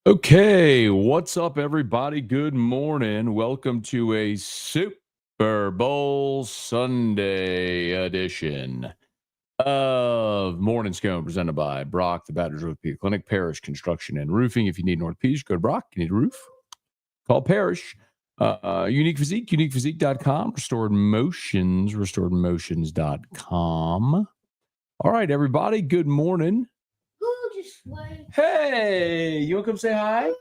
Okay, what's up, everybody? Good morning. Welcome to a Super Bowl Sunday edition of Morning Scone, presented by Brock, the Batter's Orthopedic Clinic, Parish Construction and Roofing. If you need an orthopedic, go to Brock. You need a roof, call Parish. Unique Physique, uniquephysique.com. Restored Motions, restoredmotions.com. All right, everybody, good morning. Go this way. Hey, you want to come say hi?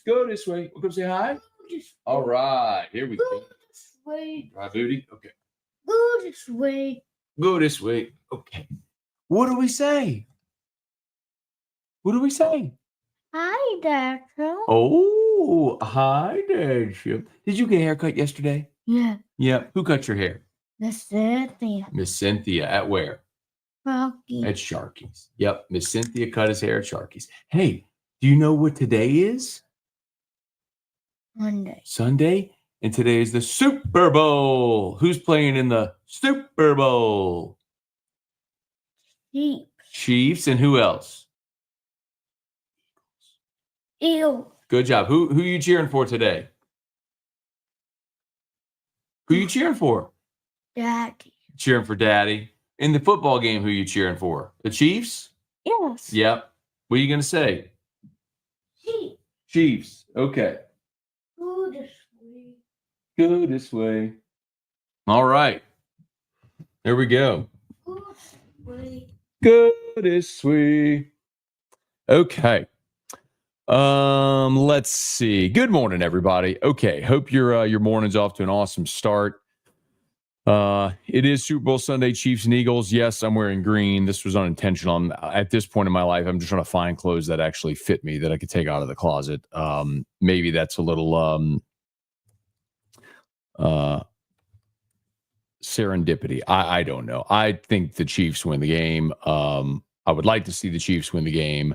Go this way. Want to come say hi? All right, here we go. Go this way. Right, booty? Okay. Go this way. Go this way. Okay. What do we say? What do we say? Hi, Doctor. Oh, hi there, Chip. Did you get a haircut yesterday? Yeah. Yeah. Who cut your hair? Miss Cynthia. Miss Cynthia. At where? Rocky. At Sharky's. Yep. Miss Cynthia cut his hair at Sharky's. Hey, do you know what today is? Monday. Sunday, and today is the Super Bowl. Who's playing in the Super Bowl? Chiefs, and who else? Ew. Good job. Who you cheering for today? Who you cheering for? Daddy. Cheering for Daddy. In the football game, who you cheering for? The Chiefs? Yes. Yep. What are you going to say? Chief. Chiefs. Okay. Go this way. Go this way. All right. There we go. Go this way. Go this way. Okay. Let's see. Good morning, everybody. Okay, hope your morning's off to an awesome start. It is Super Bowl Sunday, Chiefs and Eagles. Yes, I'm wearing green. This was unintentional. At this point in my life, I'm just trying to find clothes that actually fit me that I could take out of the closet. Maybe that's a little serendipity. I don't know. I think the Chiefs win the game. I would like to see the Chiefs win the game.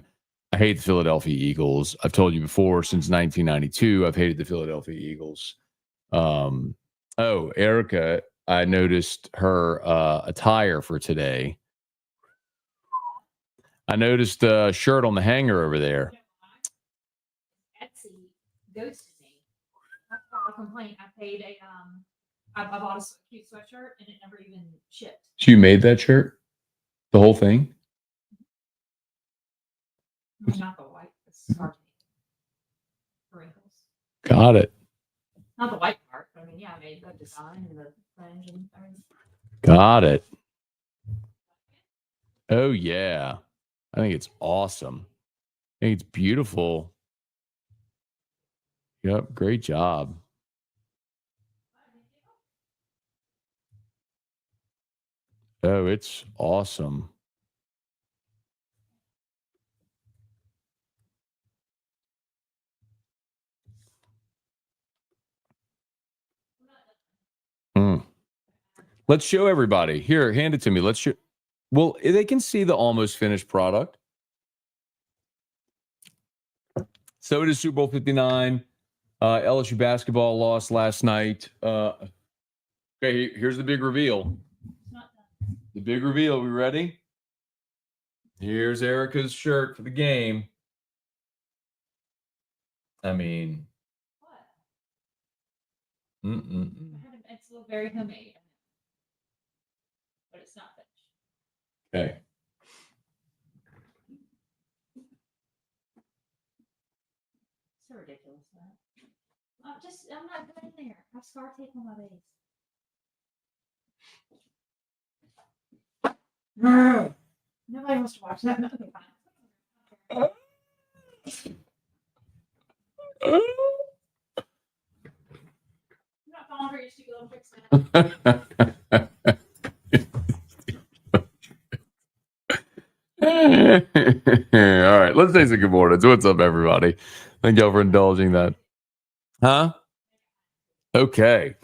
I hate the Philadelphia Eagles. I've told you before, since 1992, I've hated the Philadelphia Eagles. Erica, I noticed her attire for today. I noticed a shirt on the hanger over there. Etsy ghosted me. I filed a complaint. I paid I bought a cute sweatshirt and it never even shipped. So you made that shirt? The whole thing? Not the white, the scarf. Wrinkles. Got it. Not the white part, but I mean, yeah, I made the design and the fringe and everything. Got it. Oh, yeah. I think it's awesome. I think it's beautiful. Yep, great job. Oh, it's awesome. Let's show everybody. Here, hand it to me. Let's show. Well, they can see the almost finished product. So it is Super Bowl 59. LSU basketball lost last night. Okay, here's the big reveal. The big reveal. We ready? Here's Erica's shirt for the game. I mean, what? It's very homemade, but it's not finished. Okay. So ridiculous, man. I'm not going there. I have scar tape on my base. Nobody wants to watch that. Okay, fine. I'm not falling for your stupid little tricks, man. All right, let's say some good morning. So what's up, everybody? Thank y'all for indulging that. Huh? Okay.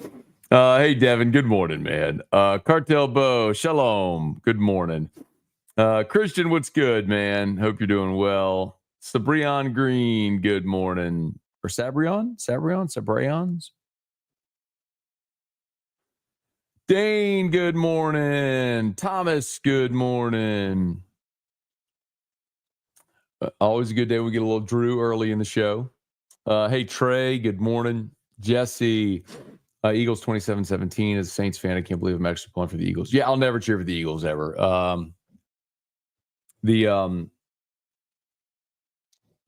Hey, Devin. Good morning, man. Cartel Bo, shalom. Good morning. Christian, what's good, man? Hope you're doing well. Sabrion Green, good morning. Or Sabrions? Dane, good morning. Thomas, good morning. Always a good day. We get a little Drew early in the show. Hey, Trey, good morning. Jesse, Eagles 27-17. As a Saints fan, I can't believe I'm actually pulling for the Eagles. Yeah, I'll never cheer for the Eagles ever.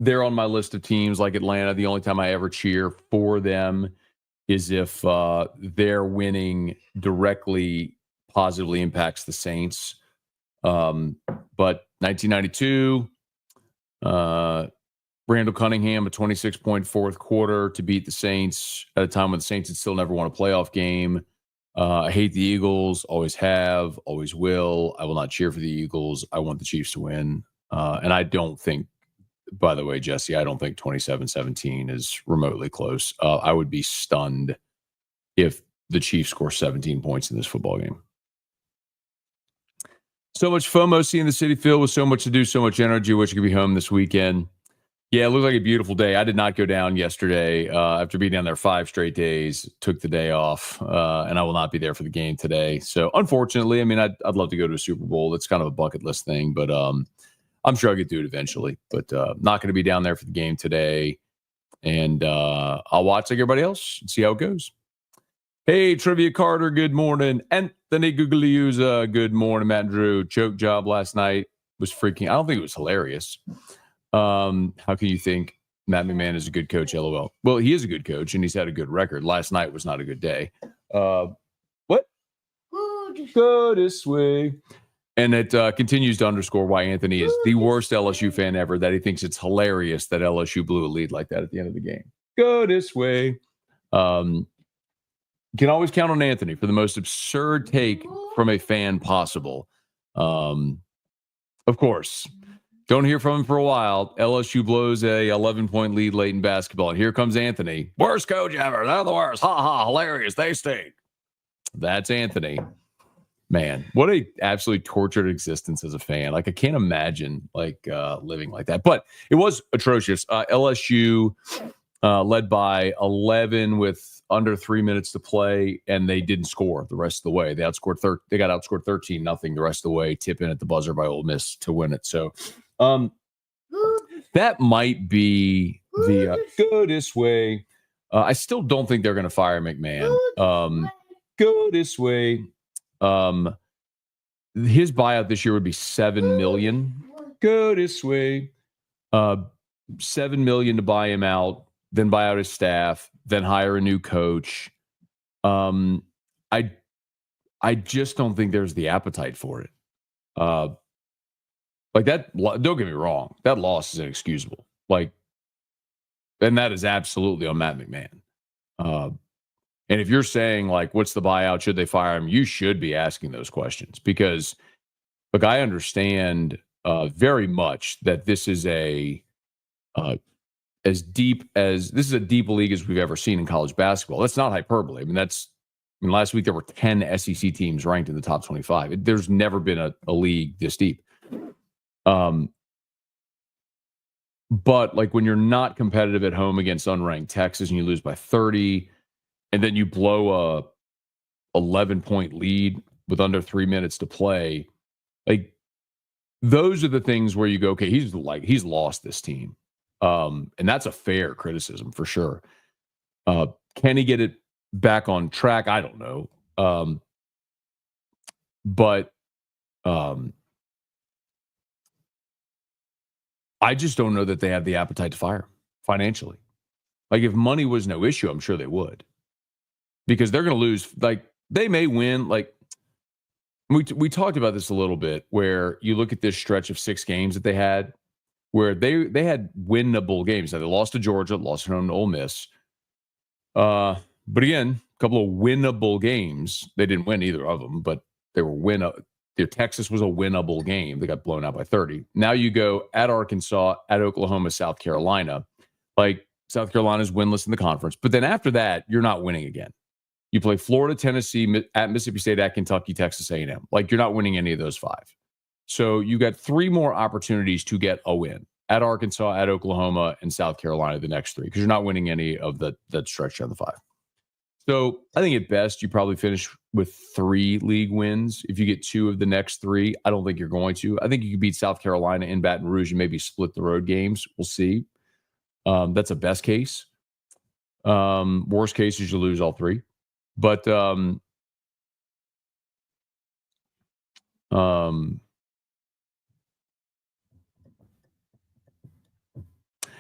They're on my list of teams like Atlanta. The only time I ever cheer for them is if their winning directly positively impacts the Saints. But 1992, Randall Cunningham, a 26-point fourth quarter to beat the Saints at a time when the Saints had still never won a playoff game. I hate the Eagles, always have, always will. I will not cheer for the Eagles. I want the Chiefs to win. And I don't think, by the way, Jesse, I don't think 27-17 is remotely close. I would be stunned if the Chiefs score 17 points in this football game. So much FOMO seeing the city filled with so much to do, so much energy. Wish you could be home this weekend. Yeah, it looked like a beautiful day. I did not go down yesterday after being down there 5 straight days. Took the day off, and I will not be there for the game today. So, unfortunately, I mean, I'd love to go to a Super Bowl. It's kind of a bucket list thing, but I'm sure I'll get to do it eventually. But not going to be down there for the game today, and I'll watch like everybody else and see how it goes. Hey, Trivia Carter, good morning. Anthony Gugliusa, good morning. Matt and Drew, choke job last night was freaking. I don't think it was hilarious. How can you think Matt McMahon is a good coach? LOL. Well, he is a good coach, and he's had a good record. Last night was not a good day. What? Go this way. And it continues to underscore why Anthony is the worst LSU fan ever, that he thinks it's hilarious that LSU blew a lead like that at the end of the game. Go this way. Can always count on Anthony for the most absurd take from a fan possible. Of course, don't hear from him for a while. LSU blows a 11-point lead late in basketball. And here comes Anthony. Worst coach ever. They're the worst. Ha ha. Hilarious. They stink. That's Anthony. Man, what a absolutely tortured existence as a fan. Like, I can't imagine living like that. But it was atrocious. LSU led by 11 with under 3 minutes to play, and they didn't score the rest of the way. They got outscored 13-0 the rest of the way, tip in at the buzzer by Ole Miss to win it. So that might be the go this way. I still don't think they're going to fire McMahon. Go this way. His buyout this year would be $7 million. Go this way. $7 million to buy him out, then buy out his staff, then hire a new coach. I just don't think there's the appetite for it. Like that, don't get me wrong, that loss is inexcusable. And that is absolutely on Matt McMahon. And if you're saying, like, what's the buyout? Should they fire him? You should be asking those questions because, look, I understand very much that this is a deep league as we've ever seen in college basketball. That's not hyperbole. I mean, last week there were 10 SEC teams ranked in the top 25. There's never been a league this deep. But like when you're not competitive at home against unranked Texas and you lose by 30, and then you blow a 11-point lead with under 3 minutes to play, like those are the things where you go, okay, he's lost this team. And that's a fair criticism for sure. Can he get it back on track? I don't know. But I just don't know that they have the appetite to fire financially. Like if money was no issue, I'm sure they would, because they're going to lose. Like they may win. Like we talked about this a little bit, where you look at this stretch of 6 games that they had, where they had winnable games. Now, they lost to Georgia, lost at home to Ole Miss. But again, a couple of winnable games. They didn't win either of them, but they were Texas was a winnable game. They got blown out by 30. Now you go at Arkansas, at Oklahoma, South Carolina. Like South Carolina's winless in the conference. But then after that, you're not winning again. You play Florida, Tennessee, at Mississippi State, at Kentucky, Texas A&M. Like you're not winning any of those 5. So you got 3 more opportunities to get a win at Arkansas, at Oklahoma, and South Carolina the next 3, because you're not winning any of that stretch down the 5. So I think at best you probably finish with 3 league wins. If you get 2 of the next 3, I don't think you're going to. I think you could beat South Carolina in Baton Rouge and maybe split the road games. We'll see. That's a best case. Worst case is you lose all 3. But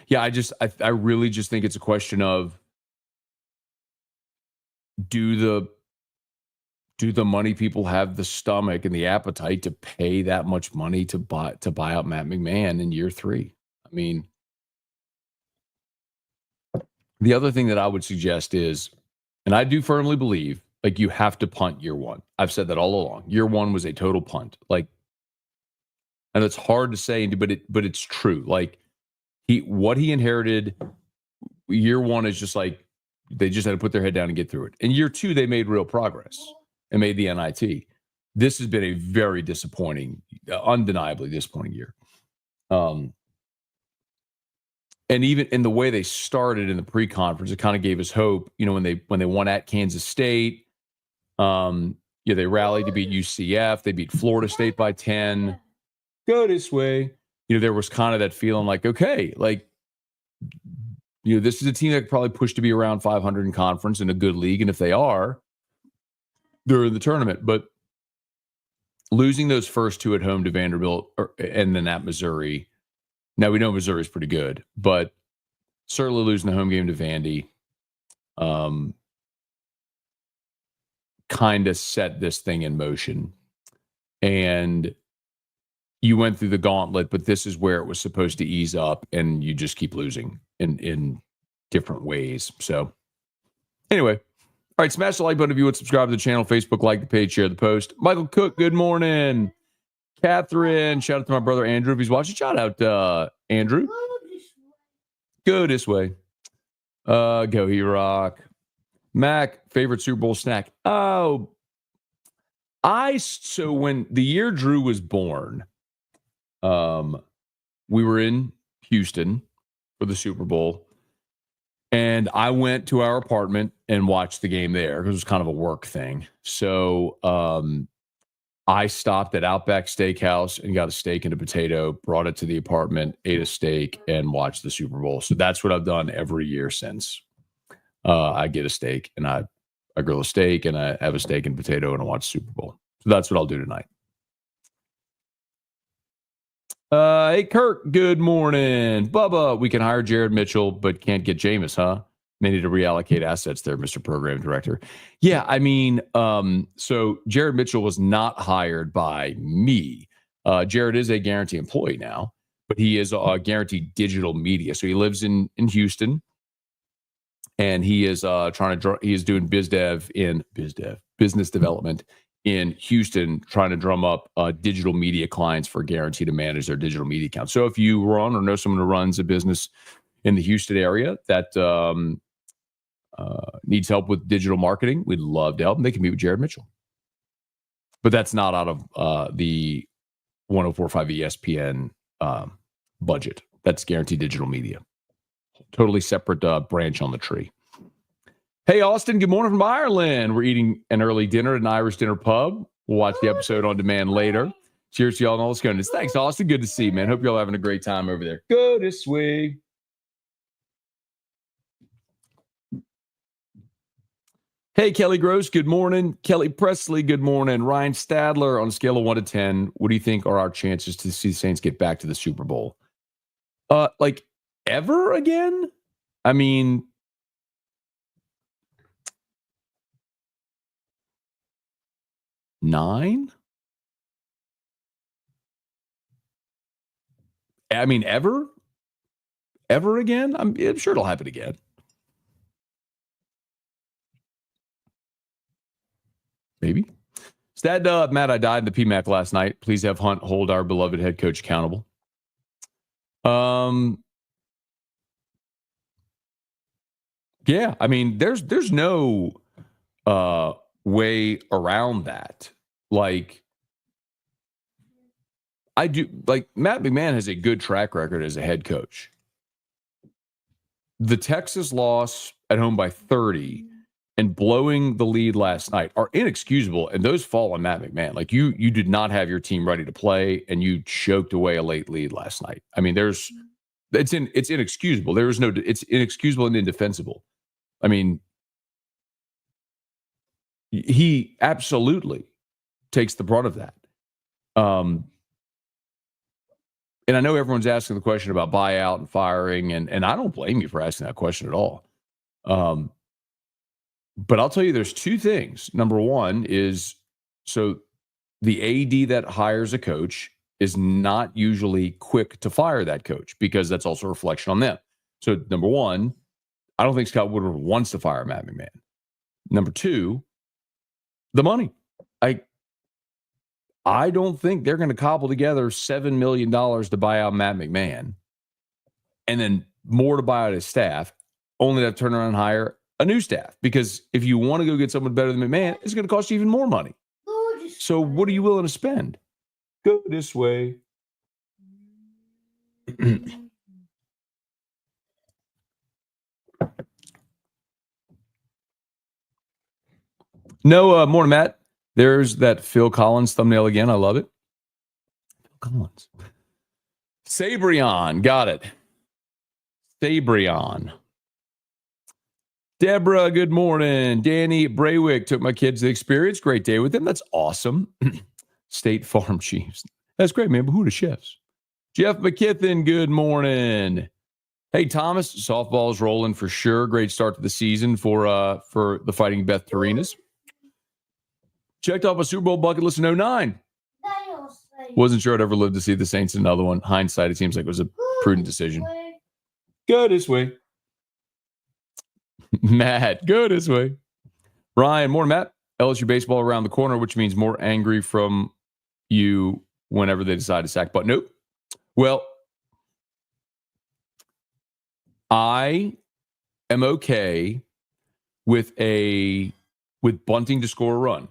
yeah, I really just think it's a question of do the money people have the stomach and the appetite to pay that much money to buy out Matt McMahon in year 3? I mean, the other thing that I would suggest is, and I do firmly believe, like, you have to punt year 1. I've said that all along. Year 1 was a total punt. Like, and it's hard to say, but it's true. Like, what he inherited year 1 is just like they just had to put their head down and get through it. In year 2, they made real progress and made the NIT. This has been a very disappointing, undeniably disappointing year. And even in the way they started in the pre-conference, it kind of gave us hope. You know, when they won at Kansas State, they rallied to beat UCF. They beat Florida State by 10. Go this way. You know, there was kind of that feeling like, okay, like, you know, this is a team that could probably push to be around 500 in conference in a good league. And if they are, they're in the tournament. But losing those first 2 at home to Vanderbilt and then at Missouri. Now, we know Missouri is pretty good, but certainly losing the home game to Vandy kind of set this thing in motion. And you went through the gauntlet, but this is where it was supposed to ease up, and you just keep losing in different ways. So anyway, all right, smash the like button if you would, subscribe to the channel, Facebook, like the page, share the post. Michael Cook, good morning. Catherine, shout out to my brother Andrew if he's watching. Shout out Andrew. Go this way. Go he rock. Mac, favorite Super Bowl snack. Oh, so when the year Drew was born, we were in Houston for the Super Bowl, and I went to our apartment and watched the game there because it was kind of a work thing. So I stopped at Outback Steakhouse and got a steak and a potato, brought it to the apartment, ate a steak, and watched the Super Bowl. So that's what I've done every year since. I get a steak and I grill a steak and I have a steak and potato and I watch Super Bowl. So that's what I'll do tonight. Hey, Kirk, good morning. Bubba, we can hire Jared Mitchell, but can't get Jameis, huh? They need to reallocate assets there, Mr. Program Director. Yeah, I mean, so Jared Mitchell was not hired by me. Jared is a guaranteed employee now, but he is a guaranteed digital media. So he lives in Houston, and he is he is doing business development in Houston, trying to drum up digital media clients for Guarantee to manage their digital media account. So if you run or know someone who runs a business in the Houston area that needs help with digital marketing, we'd love to help them. They can meet with Jared Mitchell. But that's not out of the 104.5 ESPN budget. That's Guaranteed Digital Media. Totally separate branch on the tree. Hey, Austin, good morning from Ireland. We're eating an early dinner at an Irish dinner pub. We'll watch the episode on demand later. Cheers to y'all and all the Scone. Thanks, Austin. Good to see you, man. Hope y'all having a great time over there. Go this way. Hey, Kelly Gross, good morning. Kelly Presley, good morning. Ryan Stadler, on a scale of 1 to 10, what do you think are our chances to see the Saints get back to the Super Bowl? Like, ever again? I mean, nine? I mean, ever? Ever again? I'm sure it'll happen again. Maybe. Stat Matt, I died in the PMAC last night. Please have Hunt hold our beloved head coach accountable. Yeah, I mean, there's no way around that. Like, Matt McMahon has a good track record as a head coach. The Texas loss at home by 30 and blowing the lead last night are inexcusable, and those fall on Matt McMahon. Like you did not have your team ready to play, and you choked away a late lead last night. I mean, it's inexcusable. It's inexcusable and indefensible. I mean, he absolutely takes the brunt of that. And I know everyone's asking the question about buyout and firing, and I don't blame you for asking that question at all. But I'll tell you, there's two things. Number one is, so the AD that hires a coach is not usually quick to fire that coach, because that's also a reflection on them. So number one, I don't think Scott Woodward wants to fire Matt McMahon. Number two, the money. I don't think they're going to cobble together $7 million to buy out Matt McMahon and then more to buy out his staff, only to turn around and hire a new staff. Because if you want to go get someone better than McMahon, it's going to cost you even more money. So what are you willing to spend? Go this way. No, morning, Matt. There's that Phil Collins thumbnail again. I love it. Phil Collins. Sabrion. Got it. Sabrion. Deborah, good morning. Danny Braywick took my kids to the experience. Great day with them. That's awesome. State Farm Chiefs. That's great, man. But who are the chefs? Jeff McKithen, good morning. Hey, Thomas, softball's rolling for sure. Great start to the season for the Fighting Beth Torinas. Checked off a Super Bowl bucket list in 09. Wasn't sure I'd ever live to see the Saints in another one. Hindsight, it seems like it was a prudent decision. Go this way. Matt, go this way. Ryan, more Matt. LSU baseball around the corner, which means more angry from you whenever they decide to sack. But nope. Well, I am okay with bunting to score a run.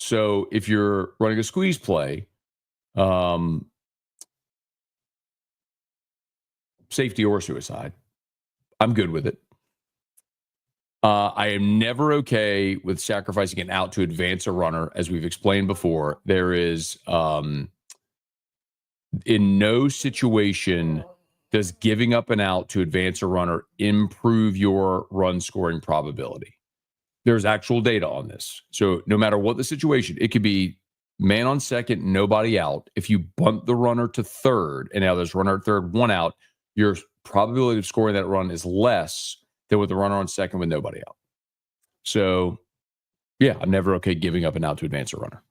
So if you're running a squeeze play, safety or suicide, I'm good with it. I am never okay with sacrificing an out to advance a runner. As we've explained before, there is in no situation does giving up an out to advance a runner improve your run scoring probability. There's actual data on this. So no matter what the situation, it could be man on second, nobody out. If you bunt the runner to third, and now there's runner at third, one out, your probability of scoring that run is less than with the runner on second with nobody out. So, yeah, I'm never okay giving up an out to advance a runner.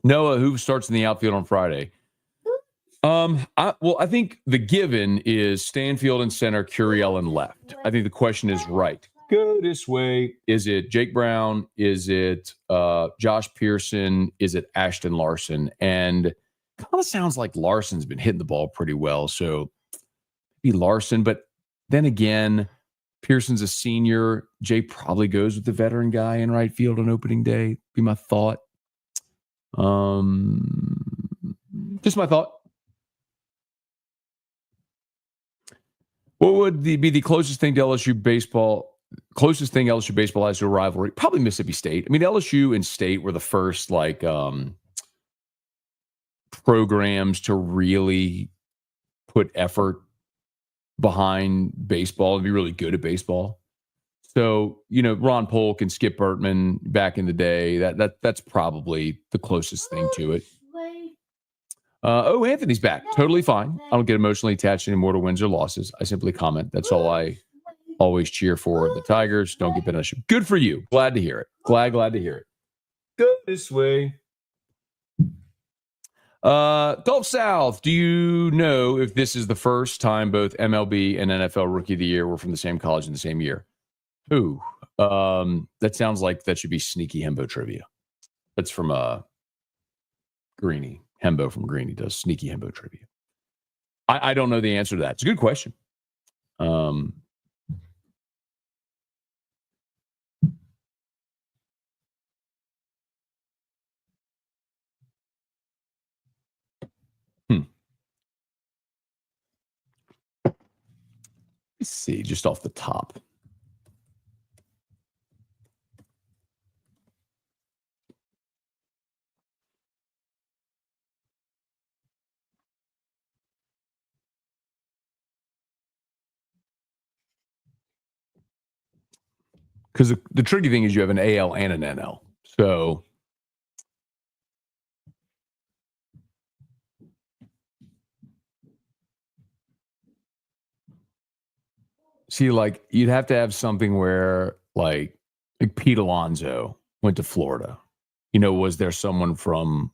Noah, who starts in the outfield on Friday? I think the given is Stanfield in center, Curiel in left. I think the question is right. Go this way. Is it Jake Brown? Is it Josh Pearson? Is it Ashton Larson? And it kind of sounds like Larson's been hitting the ball pretty well. So maybe Larson, but then again, Pearson's a senior. Jay probably goes with the veteran guy in right field on opening day. Be my thought. Just my thought. What would be the closest thing to LSU baseball? Closest thing LSU baseball has to a rivalry? Probably Mississippi State. I mean, LSU and State were the first programs to really put effort behind baseball and be really good at baseball. So, Ron Polk and Skip Bertman back in the day, that's probably the closest thing to it. Anthony's back. Totally fine. I don't get emotionally attached anymore to wins or losses. I simply comment. That's all I always cheer for. The Tigers don't get better. Good for you. Glad to hear it. Glad to hear it. Go this way. Gulf South, do you know if this is the first time both MLB and NFL Rookie of the Year were from the same college in the same year? Ooh, that sounds like that should be sneaky Hembo trivia. That's from Greeny. Hembo from Greeny does sneaky Hembo trivia. I don't know the answer to that. It's a good question. Let's see, just off the top. Because the tricky thing is you have an AL and an NL. So see, like you'd have to have something where like Pete Alonso went to Florida. Was there someone from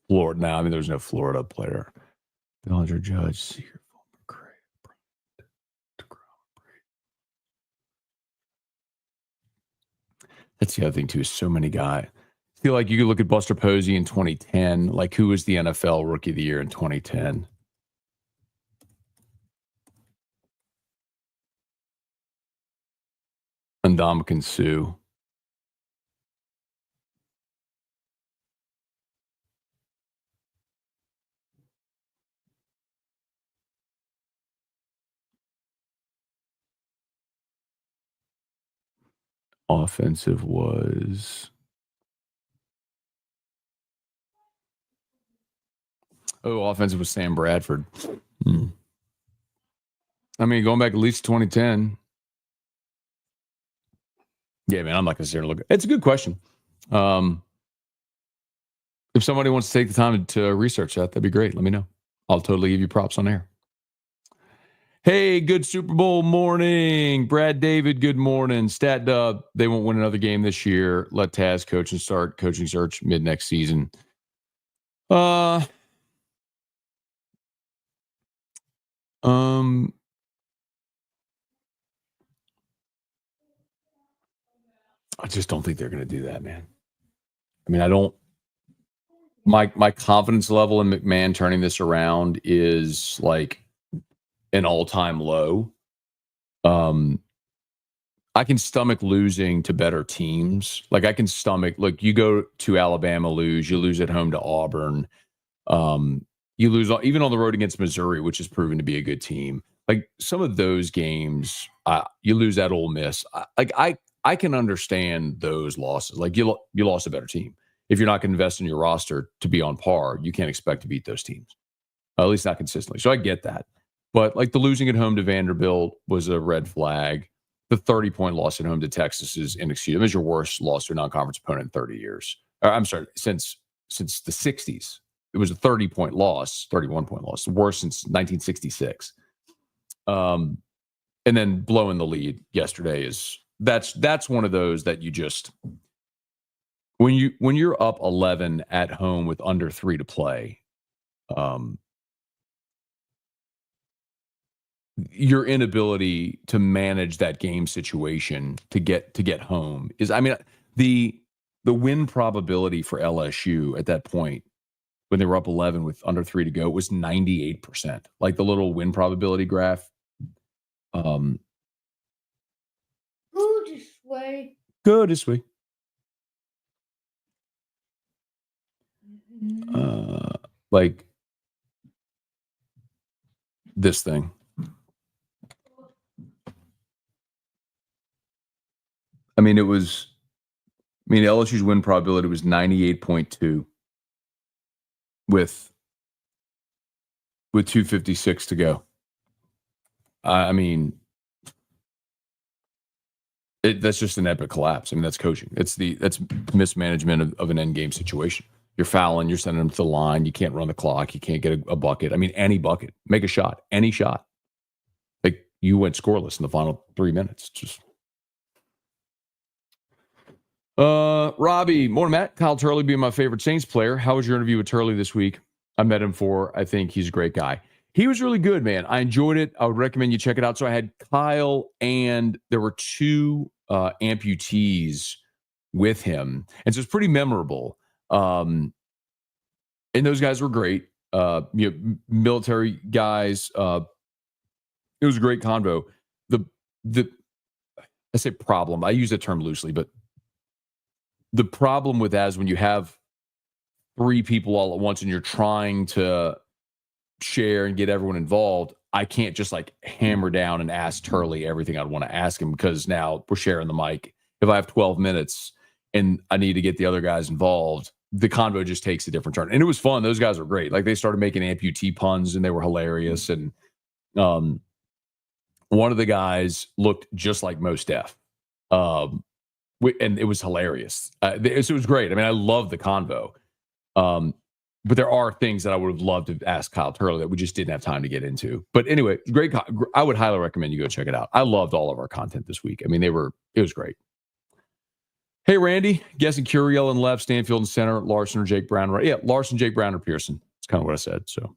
Florida? No, I mean there's no Florida player. Bellinger, Judge, Seager, Fulmer, Craig, that's the other thing too. Is so many guys. I feel like you could look at Buster Posey in 2010. Like who was the NFL Rookie of the Year in 2010? Ndamukong Suh. Offensive was offensive was Sam Bradford. I mean, going back at least 2010. Yeah, man, I'm not going to sit here and look. It's a good question. If somebody wants to take the time to research that'd be great. Let me know. I'll totally give you props on air. Hey, good Super Bowl morning. Brad David, good morning. Stat Dub, they won't win another game this year. Let Taz coach and start coaching search mid-next season. I just don't think they're going to do that, man. I mean, I don't. My confidence level in McMahon turning this around is like an all-time low. I can stomach losing to better teams. Like I can stomach. Look, you go to Alabama, you lose at home to Auburn. You lose even on the road against Missouri, which has proven to be a good team. Like some of those games, you lose at Ole Miss. I can understand those losses. Like you lost a better team. If you're not going to invest in your roster to be on par, you can't expect to beat those teams, at least not consistently. So I get that. But like the losing at home to Vanderbilt was a red flag. The 30-point loss at home to Texas is inexcusable. It was your worst loss to a non-conference opponent in 30 years. I'm sorry, since the 60s. It was a 30-point loss, 31-point loss, the worst since 1966. And then blowing the lead yesterday that's one of those that you just when you're up 11 at home with under 3 to play, your inability to manage that game situation to get home is, I mean, the win probability for LSU at that point when they were up 11 with under 3 to go was 98%. Like the little win probability graph. Go this way. Go this way. Like this thing. LSU's win probability was 98.2 with 2:56 to go. That's just an epic collapse. I mean, that's coaching. That's mismanagement of an end game situation. You're fouling. You're sending them to the line. You can't run the clock. You can't get a bucket. I mean, any bucket. Make a shot. Any shot. Like you went scoreless in the final 3 minutes. Just. Robbie, morning, Matt. Kyle Turley being my favorite Saints player. How was your interview with Turley this week? I met him I think he's a great guy. He was really good, man. I enjoyed it. I would recommend you check it out. So I had Kyle and there were 2 amputees with him. And so it's pretty memorable. And those guys were great. Military guys. It was a great convo. I say problem. I use that term loosely, but the problem with that is when you have 3 people all at once and you're trying to share and get everyone involved, I can't just like hammer down and ask Turley everything I'd want to ask him because now we're sharing the mic. If I have 12 minutes and I need to get the other guys involved, the convo just takes a different turn. And it was fun. Those guys were great. Like they started making amputee puns and they were hilarious. And one of the guys looked just like Mos Def. And it was hilarious. It was great. I mean, I love the convo. But there are things that I would have loved to ask Kyle Turley that we just didn't have time to get into. But anyway, great. I would highly recommend you go check it out. I loved all of our content this week. I mean, it was great. Hey, Randy, guessing Curiel and left, Stanfield and center, Larson or Jake Brown. Right? Yeah, Larson, Jake Brown, or Pearson. That's kind of what I said. So,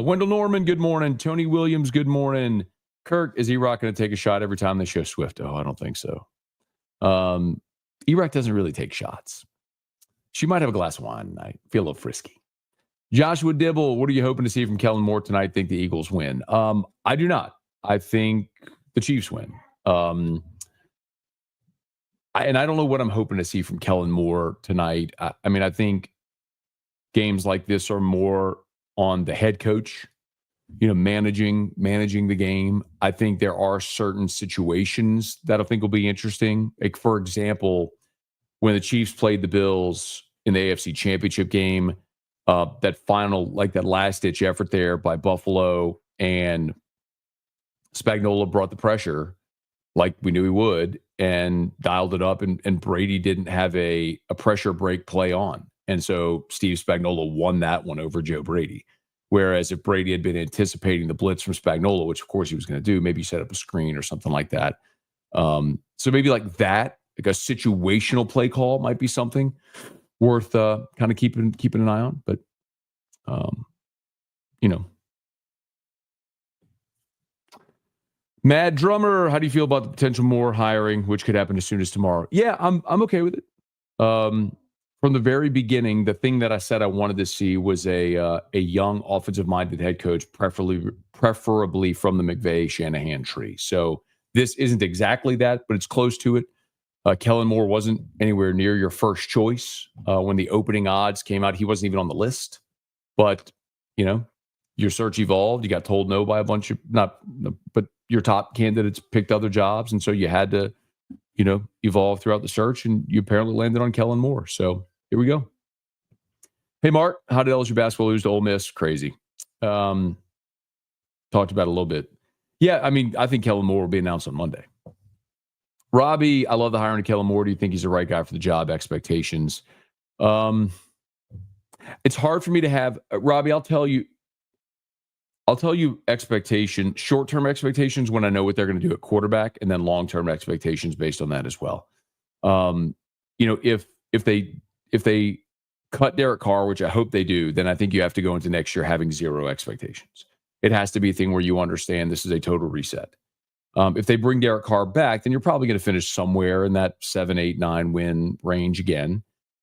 Wendell Norman, good morning. Tony Williams, good morning. Kirk, is E-Rock going to take a shot every time they show Swift? Oh, I don't think so. E-Rock doesn't really take shots. She might have a glass of wine tonight. Feel a little frisky. Joshua Dibble, what are you hoping to see from Kellen Moore tonight? Think the Eagles win? I do not. I think the Chiefs win. And I don't know what I'm hoping to see from Kellen Moore tonight. I mean, I think games like this are more on the head coach, managing the game. I think there are certain situations that I think will be interesting. Like, for example, when the Chiefs played the Bills in the AFC Championship game, that final, like that last-ditch effort there by Buffalo, and Spagnuolo brought the pressure like we knew he would and dialed it up, and Brady didn't have a pressure break play on. And so Steve Spagnuolo won that one over Joe Brady. Whereas if Brady had been anticipating the blitz from Spagnuolo, which of course he was going to do, maybe set up a screen or something like that. So maybe like that, like a situational play call might be something worth kind of keeping an eye on. But Mad Drummer, how do you feel about the potential more hiring, which could happen as soon as tomorrow? Yeah, I'm okay with it. From the very beginning, the thing that I said I wanted to see was a young offensive-minded head coach, preferably from the McVay-Shanahan tree. So this isn't exactly that, but it's close to it. Kellen Moore wasn't anywhere near your first choice. When the opening odds came out, he wasn't even on the list. But, your search evolved. You got told no by a bunch of, but your top candidates picked other jobs. And so you had to, evolve throughout the search, and you apparently landed on Kellen Moore. So here we go. Hey, Mark, how did LSU basketball lose to Ole Miss? Crazy. Talked about it a little bit. Yeah, I mean, I think Kellen Moore will be announced on Monday. Robbie, I love the hiring of Kellen Moore. Do you think he's the right guy for the job? Expectations. It's hard for me to have, Robbie, I'll tell you short-term expectations when I know what they're going to do at quarterback, and then long-term expectations based on that as well. If they cut Derek Carr, which I hope they do, then I think you have to go into next year having zero expectations. It has to be a thing where you understand this is a total reset. If they bring Derek Carr back, then you're probably going to finish somewhere in that 7, 8, 9 win range again,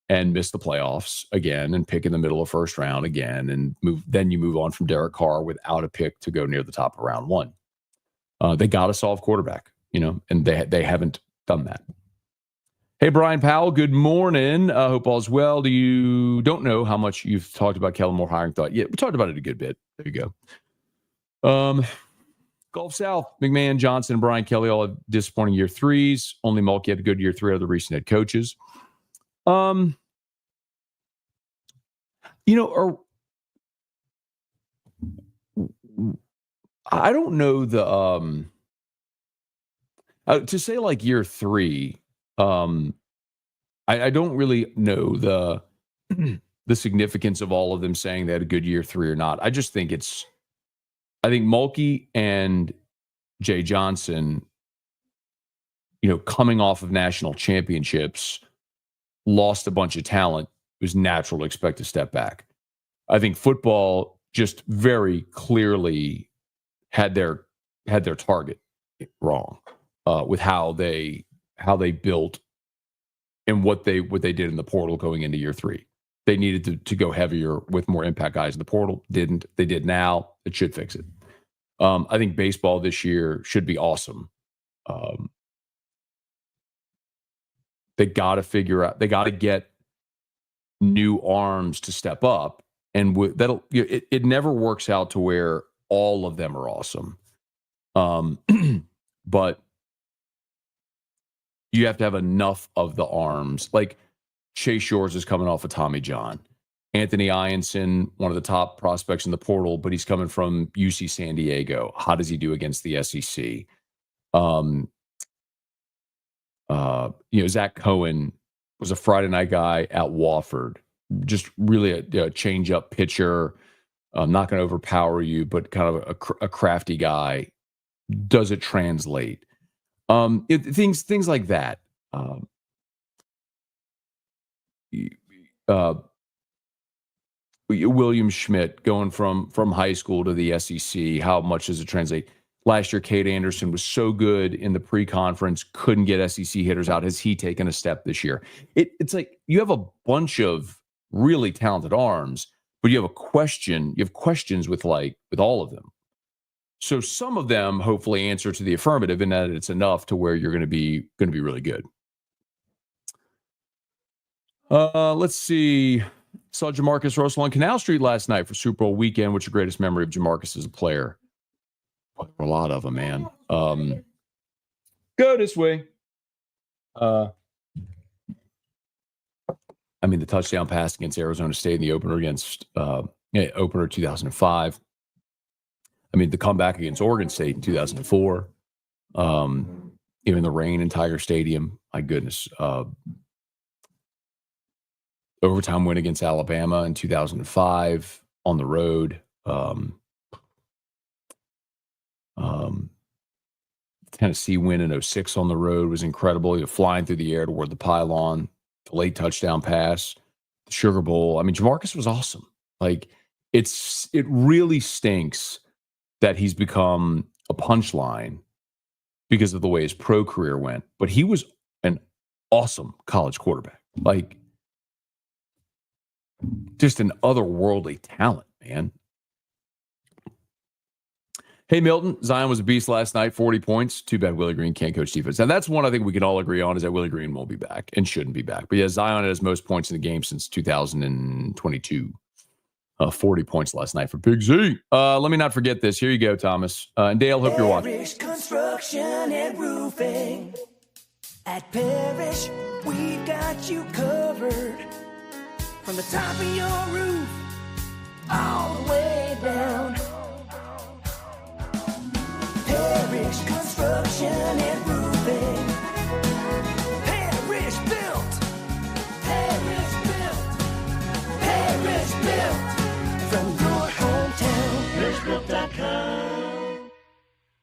and miss the playoffs again, and pick in the middle of first round again, and you move on from Derek Carr without a pick to go near the top of round one. They got to solve quarterback, and they haven't done that. Hey, Brian Powell, good morning. Hope all's well. Don't know how much you've talked about Kellen Moore hiring thought. Yeah, we talked about it a good bit. There you go. Gulf South, McMahon, Johnson, and Brian Kelly all have disappointing year threes. Only Mulkey had a good year three of the recent head coaches. I don't know to say like year three. I don't really know the significance of all of them saying they had a good year three or not. I just think I think Mulkey and Jay Johnson, coming off of national championships, lost a bunch of talent. It was natural to expect a step back. I think football just very clearly had their target wrong with how they built and what they did in the portal going into year three. They needed to go heavier with more impact guys in the portal. Didn't. They did now. It should fix it. I think baseball this year should be awesome. They got to figure out. They got to get new arms to step up, and that'll. It never works out to where all of them are awesome, but you have to have enough of the arms. Like Chase Shores is coming off of Tommy John. Anthony Ianson, one of the top prospects in the portal, but he's coming from UC San Diego. How does he do against the SEC? Zach Cohen was a Friday night guy at Wofford. Just really a change-up pitcher. Not going to overpower you, but kind of a crafty guy. Does it translate? Things like that. William Schmidt going from high school to the SEC. How much does it translate? Last year, Cade Anderson was so good in the pre-conference, couldn't get SEC hitters out. Has he taken a step this year? It's like you have a bunch of really talented arms, but you have questions with all of them. So some of them hopefully answer to the affirmative, in that it's enough to where you're going to be really good. Let's see. Saw JaMarcus Russell on Canal Street last night for Super Bowl weekend. What's your greatest memory of JaMarcus as a player? A lot of them, man. Go this way. The touchdown pass against Arizona State in the opener opener 2005. The comeback against Oregon State in 2004. Even the rain in Tiger Stadium. My goodness. Overtime win against Alabama in 2005 on the road. Tennessee win in 2006 on the road was incredible. You're flying through the air toward the pylon, the late touchdown pass, the Sugar Bowl. JaMarcus was awesome. It really stinks that he's become a punchline because of the way his pro career went. But he was an awesome college quarterback. Just an otherworldly talent, man. Hey, Milton, Zion was a beast last night, 40 points. Too bad Willie Green can't coach defense. Now, that's one I think we can all agree on, is that Willie Green won't be back and shouldn't be back. But yeah, Zion has most points in the game since 2022. 40 points last night for Big Z. Let me not forget this. Here you go, Thomas. And Dale, hope you're watching. Parish Construction and Roofing. At Parish, we've got you covered. From the top of your roof, all the way down. Parish Construction and Roofing. Parish Built. Parish Built. Parish Built. From your hometown. ParishBuilt.com.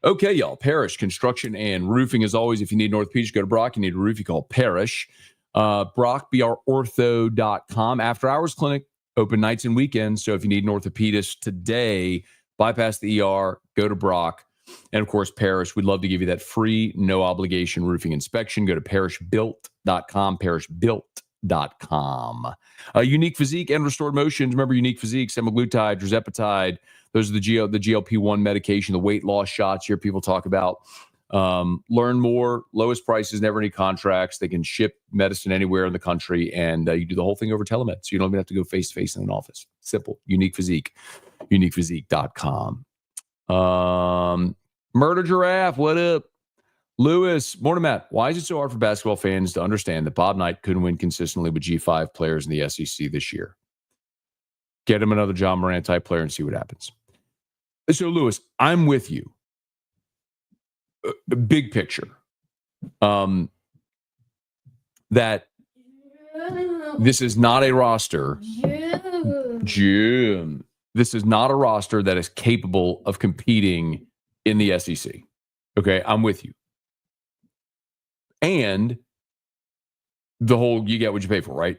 Okay, y'all. Parish Construction and Roofing. As always, if you need orthopedics, go to Brock. You need a roof, you call Parish. Brock, brortho.com. After hours clinic, open nights and weekends. So if you need an orthopedist today, bypass the ER, go to Brock. And of course, Parish, we'd love to give you that free, no obligation roofing inspection. Go to parishbuilt.com, parishbuilt.com. Unique Physique and Restored Motions. Remember Unique Physique, semaglutide, tirzepatide. Those are the GLP-1 medication, the weight loss shots here people talk about. Learn more, lowest prices, never any contracts. They can ship medicine anywhere in the country, and you do the whole thing over telemed. So you don't even have to go face-to-face in an office. Simple. Unique Physique, uniquephysique.com. Murder Giraffe, what up? Lewis, morning, Matt. Why is it so hard for basketball fans to understand that Bob Knight couldn't win consistently with G5 players in the SEC this year? Get him another John Morant type player and see what happens. So, Lewis, I'm with you. Big picture. That this is not a roster. Jim. This is not a roster that is capable of competing in the SEC. Okay, I'm with you. And the whole you get what you pay for, right?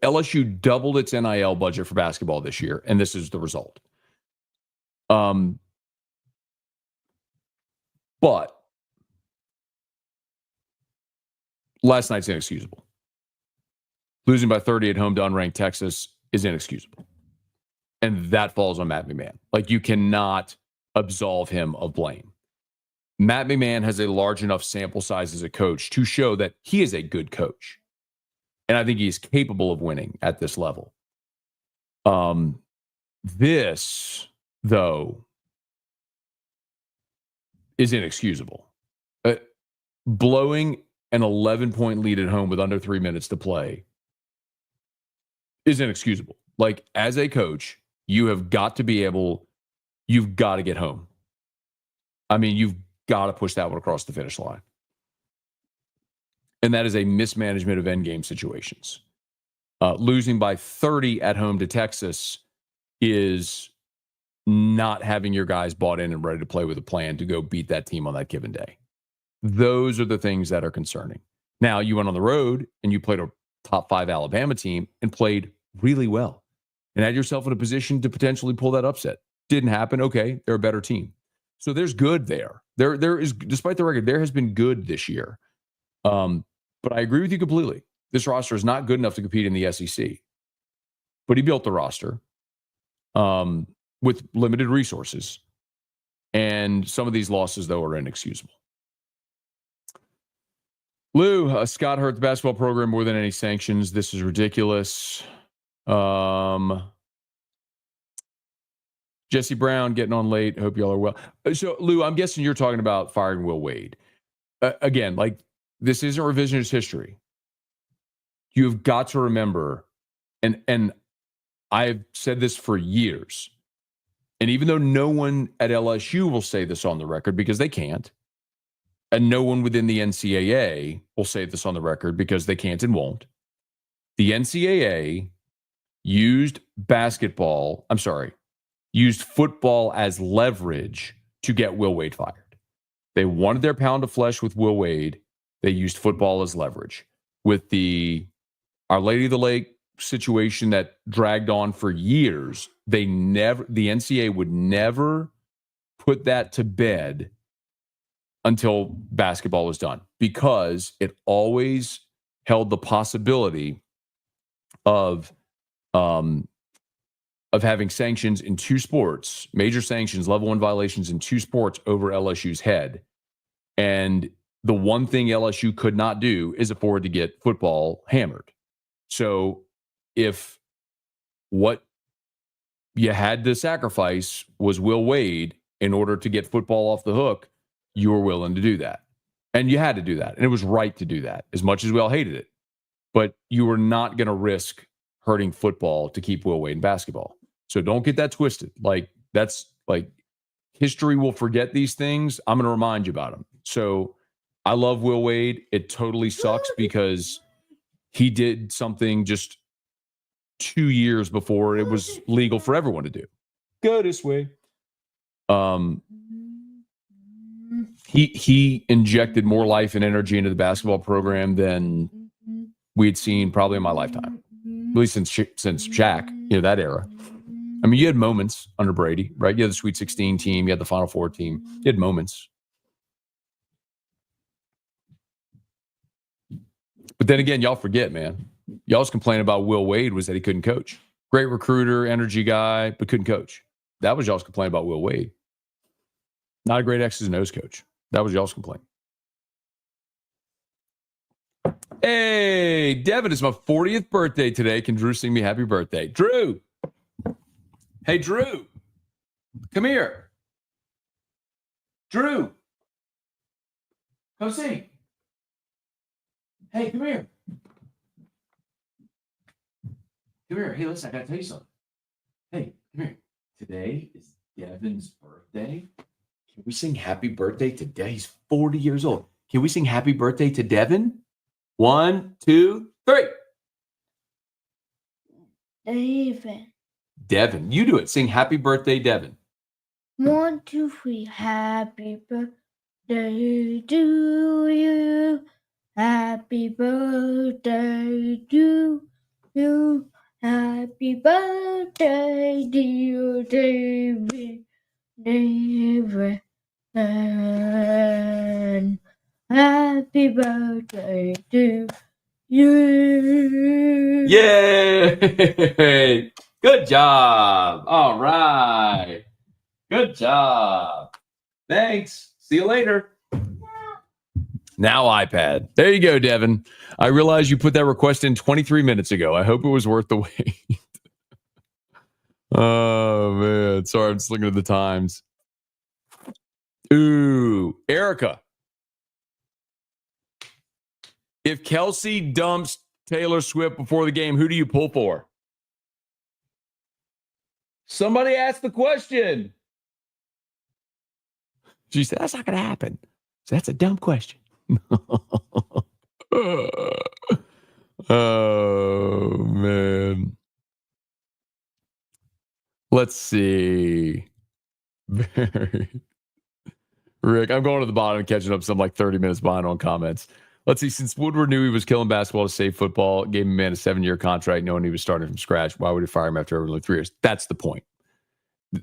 LSU doubled its NIL budget for basketball this year, and this is the result. But last night's inexcusable. Losing by 30 at home to unranked Texas is inexcusable. And that falls on Matt McMahon. You cannot absolve him of blame. Matt McMahon has a large enough sample size as a coach to show that he is a good coach. And I think he is capable of winning at this level. This, though, is inexcusable. Blowing an 11-point lead at home with under 3 minutes to play is inexcusable. As a coach, you have got to be able, you've got to get home. You've got to push that one across the finish line. And that is a mismanagement of endgame situations. Losing by 30 at home to Texas is not having your guys bought in and ready to play with a plan to go beat that team on that given day. Those are the things that are concerning. Now, you went on the road and you played a top 5 Alabama team and played really well and had yourself in a position to potentially pull that upset. Didn't happen. Okay, they're a better team. So there's good there. There is, despite the record, there has been good this year. But I agree with you completely. This roster is not good enough to compete in the SEC. But he built the roster with limited resources. And some of these losses, though, are inexcusable. Lou, Scott hurt the basketball program more than any sanctions. This is ridiculous. Jesse Brown getting on late. Hope y'all are well. So, Lou, I'm guessing you're talking about firing Will Wade. Again, like, this isn't revisionist history. You've got to remember, and I've said this for years, and even though no one at LSU will say this on the record because they can't, and no one within the NCAA will say this on the record because they can't and won't, the NCAA used football as leverage to get Will Wade fired. They wanted their pound of flesh with Will Wade. They used football as leverage. With the Our Lady of the Lake situation that dragged on for years, the NCAA would never put that to bed until basketball was done, because it always held the possibility of having sanctions in 2 sports, major sanctions, level 1 violations in 2 sports over LSU's head. And the one thing LSU could not do is afford to get football hammered. So if what you had to sacrifice was Will Wade in order to get football off the hook, you were willing to do that. And you had to do that. And it was right to do that, as much as we all hated it. But you were not going to risk hurting football to keep Will Wade in basketball. So don't get that twisted. Like, that's like, history will forget these things. I'm going to remind you about them. So I love Will Wade. It totally sucks because he did something just 2 years before it was legal for everyone to do. Go this way. He injected more life and energy into the basketball program than we'd seen probably in my lifetime, at least since Shaq, that era. I mean, you had moments under Brady, right? You had the Sweet 16 team, you had the Final Four team, you had moments. But then again, y'all forget, man. Y'all's complaint about Will Wade was that he couldn't coach. Great recruiter, energy guy, but couldn't coach. That was y'all's complaint about Will Wade. Not a great X's and O's coach. That was y'all's complaint. Hey, Devin, it's my 40th birthday today. Can Drew sing me happy birthday? Drew. Hey, Drew. Come here. Drew. Come sing. Hey, come here. Come here. Hey, listen, I got to tell you something. Hey, come here. Today is Devin's birthday. Can we sing happy birthday today? He's 40 years old. Can we sing happy birthday to Devin? 1, 2, 3. Devin, you do it. Sing happy birthday, Devin. 1, 2, 3. Happy birthday to you. Happy birthday to you. Happy birthday, dear David. David. And happy birthday to you. Yay! Good job. All right. Good job. Thanks. See you later. Now iPad. There you go, Devin. I realize you put that request in 23 minutes ago. I hope it was worth the wait. Oh, man. Sorry, I'm just looking at the times. Ooh, Erica. If Kelsey dumps Taylor Swift before the game, who do you pull for? Somebody asked the question. She said, that's not going to happen. So that's a dumb question. Oh, man. Let's see. Rick, I'm going to the bottom and catching up some like 30 minutes behind on comments. Let's see. Since Woodward knew he was killing basketball to save football, gave him a 7-year contract knowing he was starting from scratch, why would he fire him after only 3 years? That's the point.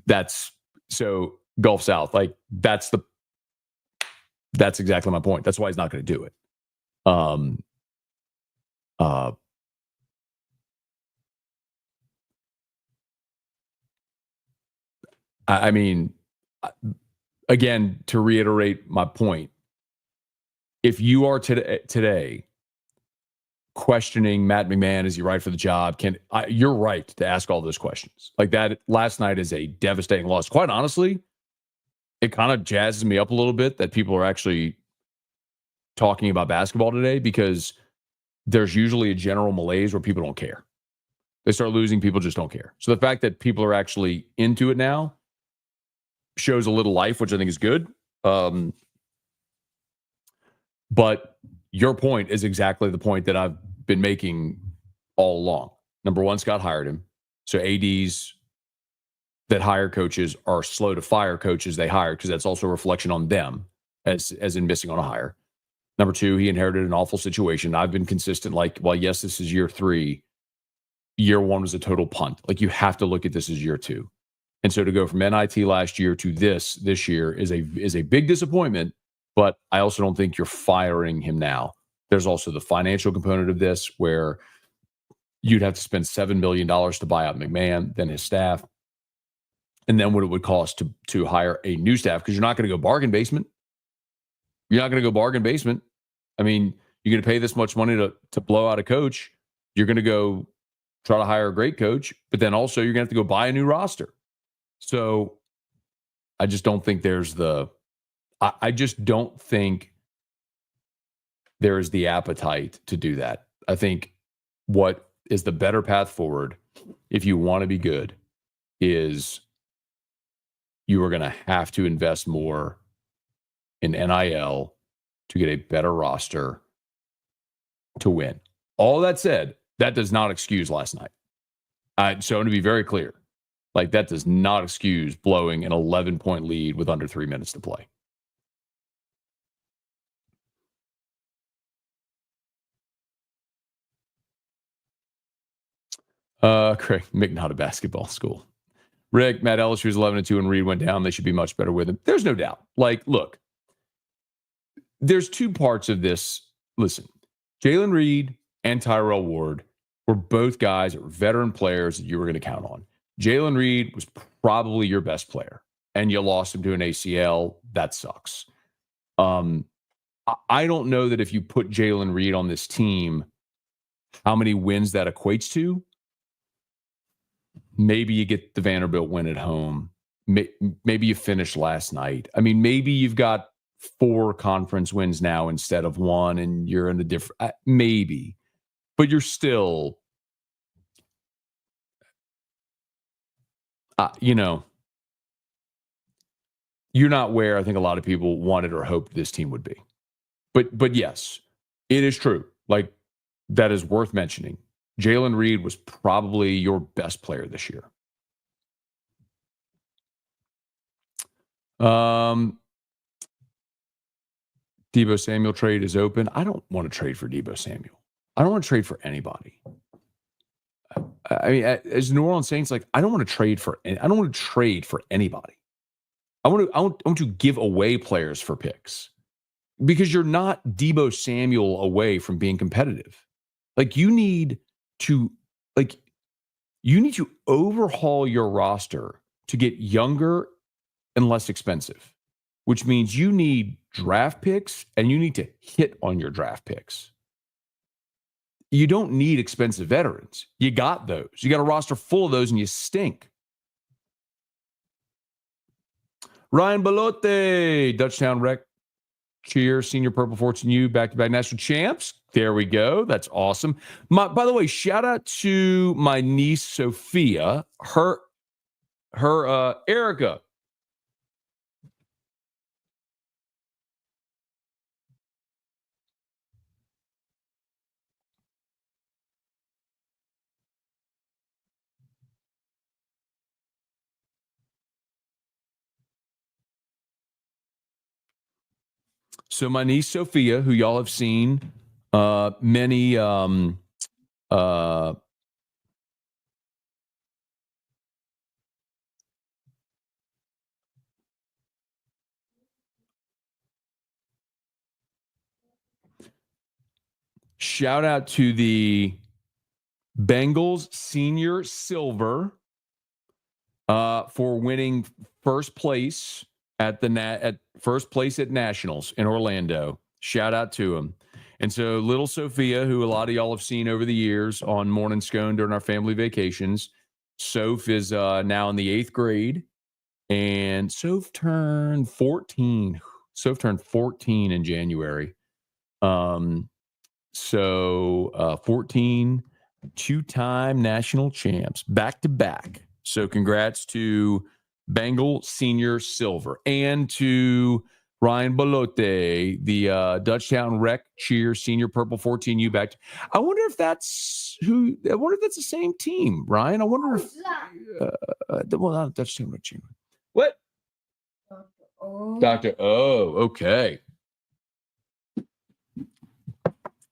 That's so Gulf South. Like that's exactly my point. That's why he's not going to do it. I mean, again, to reiterate my point, if you are today questioning Matt McMahon, is he right for the job? You're right to ask all those questions. Like that last night is a devastating loss. Quite honestly, it kind of jazzes me up a little bit that people are actually talking about basketball today, because there's usually a general malaise where people don't care. They start losing, people just don't care. So the fact that people are actually into it now shows a little life, which I think is good. But your point is exactly the point that I've been making all along. Number one, Scott hired him. So ADs that hire coaches are slow to fire coaches they hired, because that's also a reflection on them as in missing on a hire. Number two, he inherited an awful situation. I've been consistent, like, well, yes, this is year 3. Year 1 was a total punt. Like, you have to look at this as year 2. And so to go from NIT last year to this year is a big disappointment, but I also don't think you're firing him now. There's also the financial component of this, where you'd have to spend $7 million to buy out McMahon, then his staff, and then what it would cost to hire a new staff, because you're not going to go bargain basement. You're not going to go bargain basement. I mean, you're going to pay this much money to blow out a coach. You're going to go try to hire a great coach, but then also you're going to have to go buy a new roster. So I just don't think I just don't think there is the appetite to do that. I think what is the better path forward, if you want to be good, is you are going to have to invest more in NIL to get a better roster to win. All that said, that does not excuse last night. So to be very clear, like, that does not excuse blowing an 11-point lead with under 3 minutes to play. Craig, Mick, not a basketball school. Rick, Matt Ellis was 11-2 and Reed went down. They should be much better with him. There's no doubt. Like, look, there's two parts of this. Listen, Jalen Reed and Tyrell Ward were both guys that were veteran players that you were going to count on. Jalen Reed was probably your best player, and you lost him to an ACL. That sucks. I don't know that if you put Jalen Reed on this team, how many wins that equates to. Maybe you get the Vanderbilt win at home. Maybe you finished last night. I mean, maybe you've got 4 conference wins now instead of 1, and you're in a different, maybe, but you're still, you're not where I think a lot of people wanted or hoped this team would be. But yes, it is true. Like, that is worth mentioning. Jalen Reed was probably your best player this year. Debo Samuel trade is open. I don't want to trade for Debo Samuel. I don't want to trade for anybody. I mean, as New Orleans Saints, like, I don't want to trade for anybody. I want to give away players for picks, because you're not Debo Samuel away from being competitive. Like, you need to overhaul your roster to get younger and less expensive, which means you need draft picks, and you need to hit on your draft picks. You don't need expensive veterans. You got those. You got a roster full of those, and you stink. Ryan Belote, Dutchtown Rec. Cheers, Senior Purple 14U, back-to-back national champs. There we go. That's awesome. By the way, shout out to my niece Sophia. Her Erica. So my niece Sophia, who y'all have seen many shout out to the Bengals senior silver for winning first place at first place at Nationals in Orlando. Shout out to him. And so little Sophia, who a lot of y'all have seen over the years on Morning Scone during our family vacations, Soph is now in the 8th grade, and Soph turned 14. Soph turned 14 in January. 14, two-time national champs, back to back. So congrats to Bengal Senior Silver and to Ryan Belote, the Dutchtown Rec Cheer Senior Purple 14U back. I wonder if that's the same team, Ryan. I wonder if well, Dutchtown Rec Cheer. What? Dr. Oh, okay.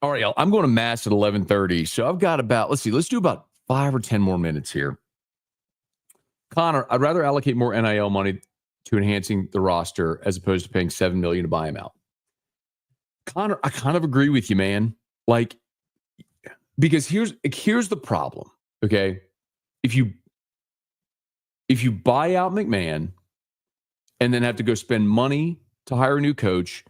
All right, y'all. I'm going to mass at 11:30, so I've got about let's do about 5 or 10 more minutes here. Connor, I'd rather allocate more NIL money to enhancing the roster as opposed to paying $7 million to buy him out. Connor, I kind of agree with you, man. Like, because here's the problem. Okay, if you buy out McMahon and then have to go spend money to hire a new coach,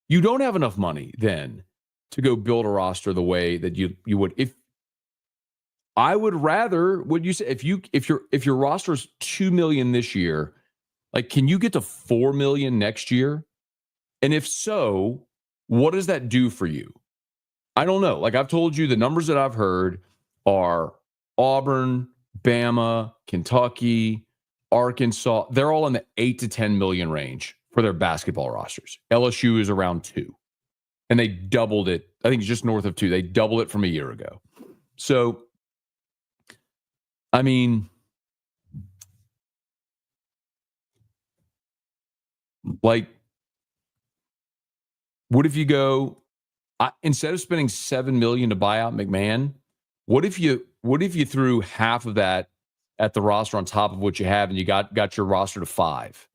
you don't have enough money then to go build a roster the way that you would. If I would rather, would you say if your roster is $2 million this year, like, can you get to $4 million next year? And if so, what does that do for you? I don't know. Like I've told you, the numbers that I've heard are Auburn, Bama, Kentucky, Arkansas. They're all in the 8 to 10 million range for their basketball rosters. LSU is around 2. And they doubled it. I think it's just north of 2. They doubled it from a year ago. So, I mean, like, what if you go instead of spending $7 million to buy out McMahon? What if you threw half of that at the roster on top of what you have, and you got your roster to 5?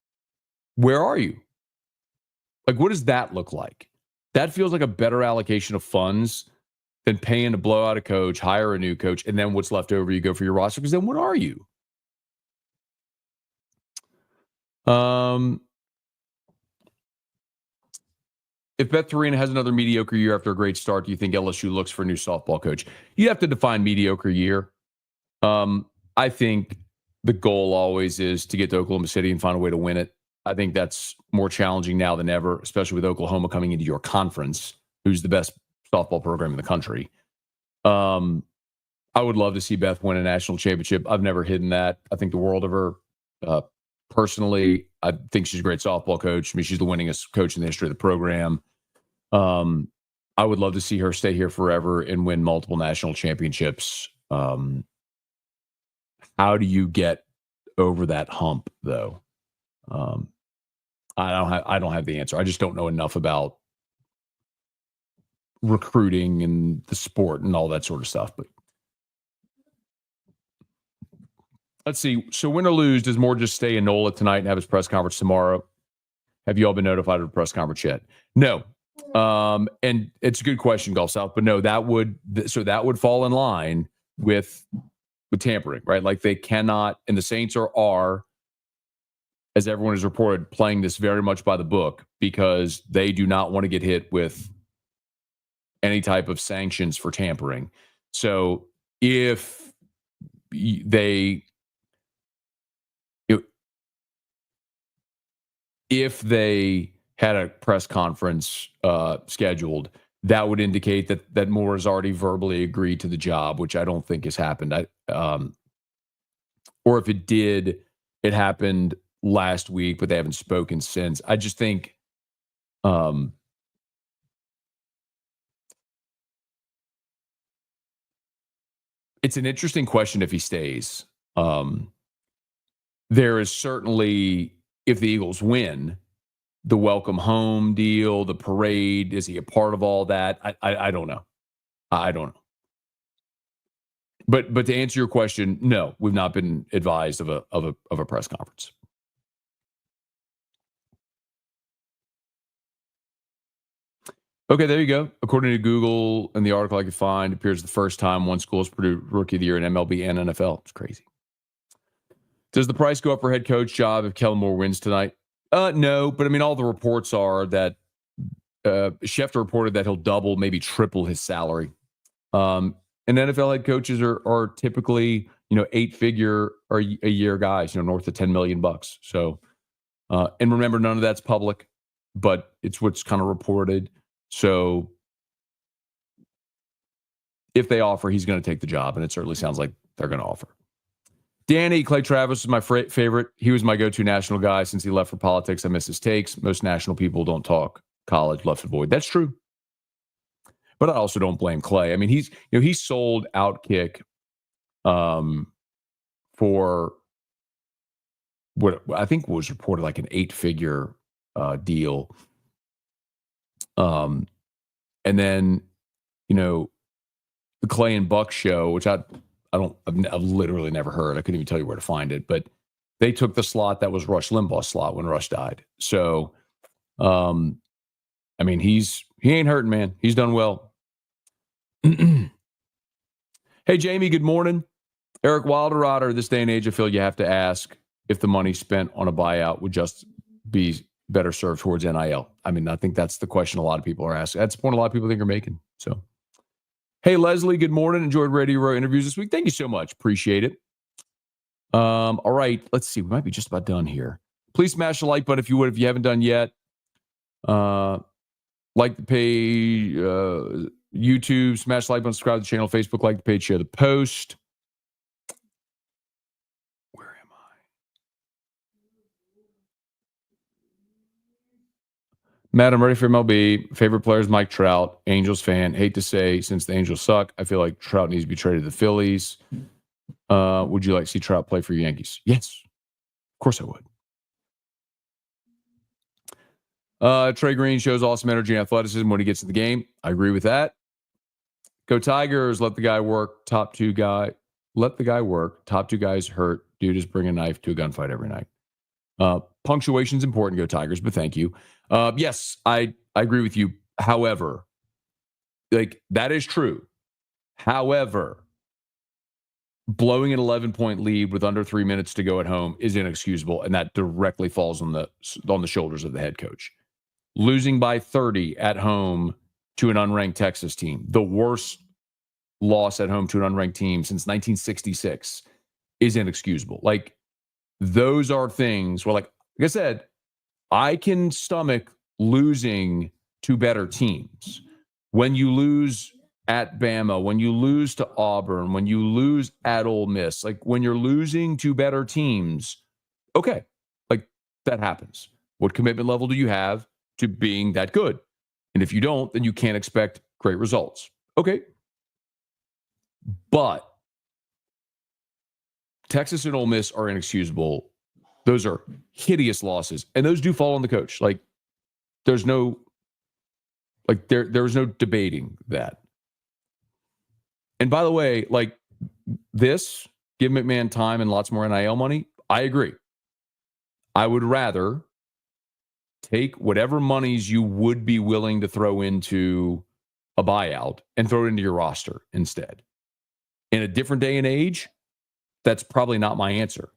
Where are you? Like, what does that look like? That feels like a better allocation of funds than paying to blow out a coach, hire a new coach, and then what's left over, you go for your roster. Because then what are you? If Beth Torina has another mediocre year after a great start, do you think LSU looks for a new softball coach? You have to define mediocre year. I think the goal always is to get to Oklahoma City and find a way to win it. I think that's more challenging now than ever, especially with Oklahoma coming into your conference, who's the best softball program in the country. I would love to see Beth win a national championship. I've never hidden that. I think the world of her. Personally, I think she's a great softball coach. I mean, she's the winningest coach in the history of the program. I would love to see her stay here forever and win multiple national championships. How do you get over that hump, though? I don't have the answer. I just don't know enough about recruiting and the sport and all that sort of stuff. But let's see. So win or lose, does Moore just stay in NOLA tonight and have his press conference tomorrow? Have you all been notified of the press conference yet? No. And it's a good question, Gulf South, but no, that would fall in line with tampering, right? Like they cannot, and the Saints are, as everyone has reported, playing this very much by the book because they do not want to get hit with any type of sanctions for tampering. So if they had a press conference scheduled, that would indicate that Moore has already verbally agreed to the job, which I don't think has happened. Or if it did, it happened last week, but they haven't spoken since. I just think it's an interesting question if he stays. There is certainly, if the Eagles win, the welcome home deal, the parade. Is he a part of all that? I don't know. I don't know. But to answer your question, no, we've not been advised of a press conference. Okay, there you go. According to Google and the article I could find, it appears the first time one school has produced Rookie of the Year in MLB and NFL. It's crazy. Does the price go up for head coach job if Kellen Moore wins tonight? No, but I mean, all the reports are that Schefter reported that he'll double, maybe triple his salary. And NFL head coaches are typically, 8-figure or a year guys, north of $10 million. So, and remember, none of that's public, but it's what's kind of reported. So if they offer, he's going to take the job, and it certainly sounds like they're going to offer. Danny, Clay Travis is my favorite. He was my go-to national guy since he left for politics. I miss his takes. Most national people don't talk college, left to void. That's true. But I also don't blame Clay. I mean, he sold Outkick for what I think was reported like an 8-figure deal. And then, the Clay and Buck show, which I've literally never heard. I couldn't even tell you where to find it, but they took the slot that was Rush Limbaugh's slot when Rush died. So, I mean, he ain't hurting, man. He's done well. Hey, Jamie, good morning. Eric Wilderrotter, this day and age, I feel you have to ask if the money spent on a buyout would just be better served towards NIL. I mean, I think that's the question a lot of people are asking. That's the point a lot of people think are making. So, hey, Leslie, good morning. Enjoyed Radio Row interviews this week. Thank you so much. Appreciate it. All right, let's see. We might be just about done here. Please smash the like button if you would, if you haven't done yet. Like the page, YouTube, smash the like button, subscribe to the channel, Facebook, like the page, share the post. Where am I? Matt, I'm ready for MLB. Favorite player is Mike Trout. Angels fan. Hate to say, since the Angels suck, I feel like Trout needs to be traded to the Phillies. Would you like to see Trout play for your Yankees? Yes. Of course I would. Trey Green shows awesome energy and athleticism when he gets in the game. I agree with that. Go Tigers. Let the guy work. Top two guy. Let the guy work. Top two guys hurt. Dude is bring a knife to a gunfight every night. Punctuation is important. Go Tigers, but thank you. Yes, I agree with you. However, that is true. However, blowing an 11-point lead with under 3 minutes to go at home is inexcusable, and that directly falls on the shoulders of the head coach. Losing by 30 at home to an unranked Texas team, the worst loss at home to an unranked team since 1966, is inexcusable. Those are things where, like I said, I can stomach losing to better teams. When you lose at Bama, when you lose to Auburn, when you lose at Ole Miss, when you're losing to better teams, okay, that happens. What commitment level do you have to being that good? And if you don't, then you can't expect great results. Okay. But Texas and Ole Miss are inexcusable. Those are hideous losses, and those do fall on the coach. There's no debating that. And by the way, give McMahon time and lots more NIL money. I agree. I would rather take whatever monies you would be willing to throw into a buyout and throw it into your roster instead. In a different day and age, that's probably not my answer.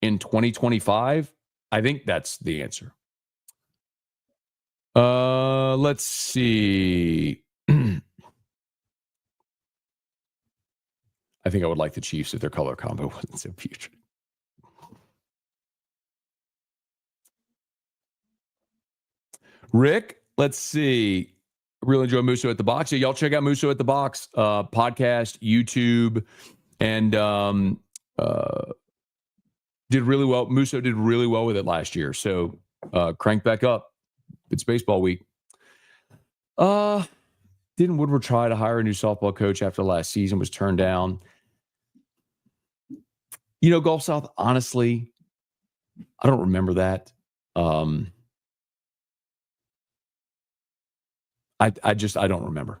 In 2025, I think that's the answer. Let's see. I think I would like the Chiefs if their color combo wasn't so putrid. Rick, let's see. Really enjoy Musso at the Box. Yeah, y'all check out Musso at the Box podcast, YouTube, and did really well. Musso did really well with it last year. So crank back up. It's baseball week. Didn't Woodward try to hire a new softball coach after last season was turned down? Gulf South, honestly, I don't remember that. I don't remember.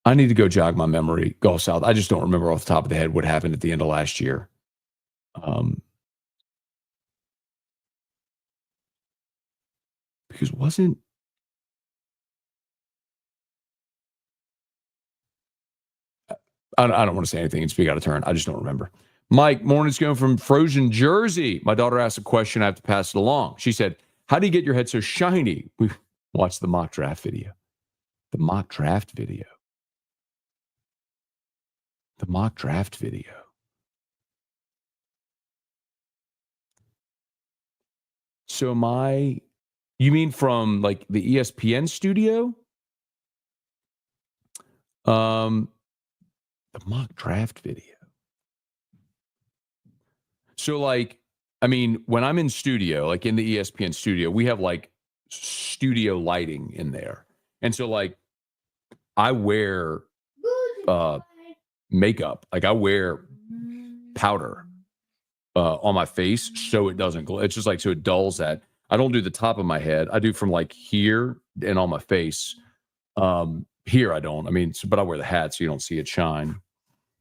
I need to go jog my memory, go south. I just don't remember off the top of the head what happened at the end of last year. Because wasn't I don't want to say anything and speak out of turn. I just don't remember. Mike, morning's going from Frozen Jersey. My daughter asked a question. I have to pass it along. She said, how do you get your head so shiny? We watched the mock draft video. The mock draft video. The mock draft video. So you mean from like the ESPN studio? The mock draft video. So like, I mean, when I'm in studio, like in the ESPN studio, we have like studio lighting in there. And so like I wear makeup, like I wear powder on my face so it doesn't glow. It's just like, so it dulls that. I don't do the top of my head. I do from like here and on my face. Here I don't. I mean, but I wear the hat so you don't see it shine.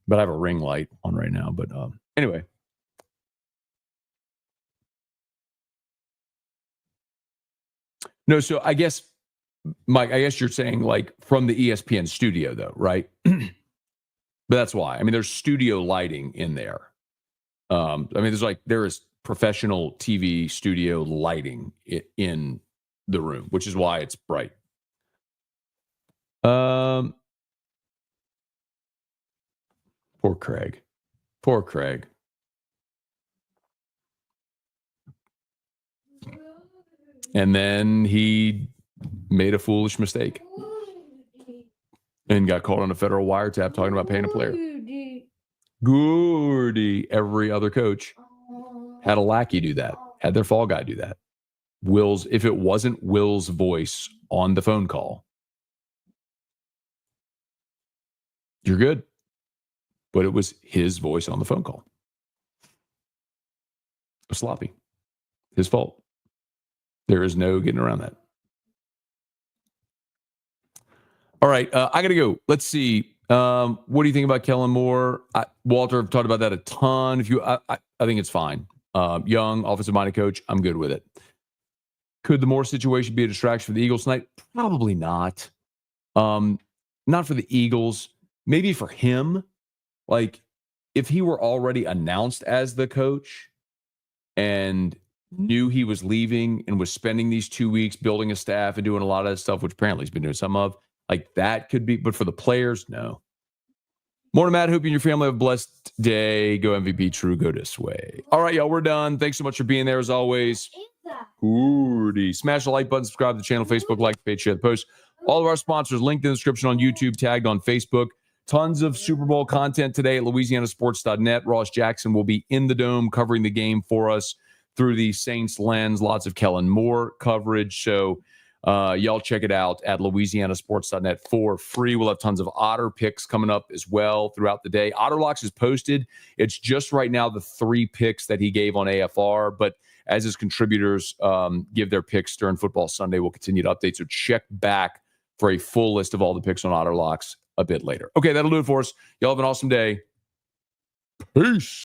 But I have a ring light on right now. But anyway. No, so I guess, Mike, I guess you're saying like from the ESPN studio though, right? But that's why. I mean, there's studio lighting in there. I mean, there is professional TV studio lighting in the room, which is why it's bright. Poor Craig. Poor Craig. And then he made a foolish mistake and got caught on a federal wiretap talking about paying a player. Goody. Every other coach had a lackey do that, had their fall guy do that. If it wasn't Will's voice on the phone call, you're good. But it was his voice on the phone call. It was sloppy. His fault. There is no getting around that. All right, I got to go. Let's see. What do you think about Kellen Moore? Walter, I've talked about that a ton. I think it's fine. Young, offensive-minded coach. I'm good with it. Could the Moore situation be a distraction for the Eagles tonight? Probably not. Not for the Eagles. Maybe for him. Like, if he were already announced as the coach and knew he was leaving and was spending these 2 weeks building a staff and doing a lot of that stuff, which apparently he's been doing some of, like that could be, but for the players, no. Morning, Matt. Hope you and your family have a blessed day. Go MVP, true, go this way. All right, y'all, we're done. Thanks so much for being there as always. Goody. Smash the like button, subscribe to the channel, Facebook, like the page, share the post. All of our sponsors linked in the description on YouTube, tagged on Facebook. Tons of Super Bowl content today at LouisianaSports.net. Ross Jackson will be in the Dome covering the game for us through the Saints lens. Lots of Kellen Moore coverage. So y'all check it out at LouisianaSports.net for free. We'll have tons of Otter picks coming up as well throughout the day. OtterLocks is posted. It's just right now the 3 picks that he gave on AFR, but as his contributors give their picks during Football Sunday, we'll continue to update. So check back for a full list of all the picks on OtterLocks a bit later. Okay, that'll do it for us. Y'all have an awesome day. Peace.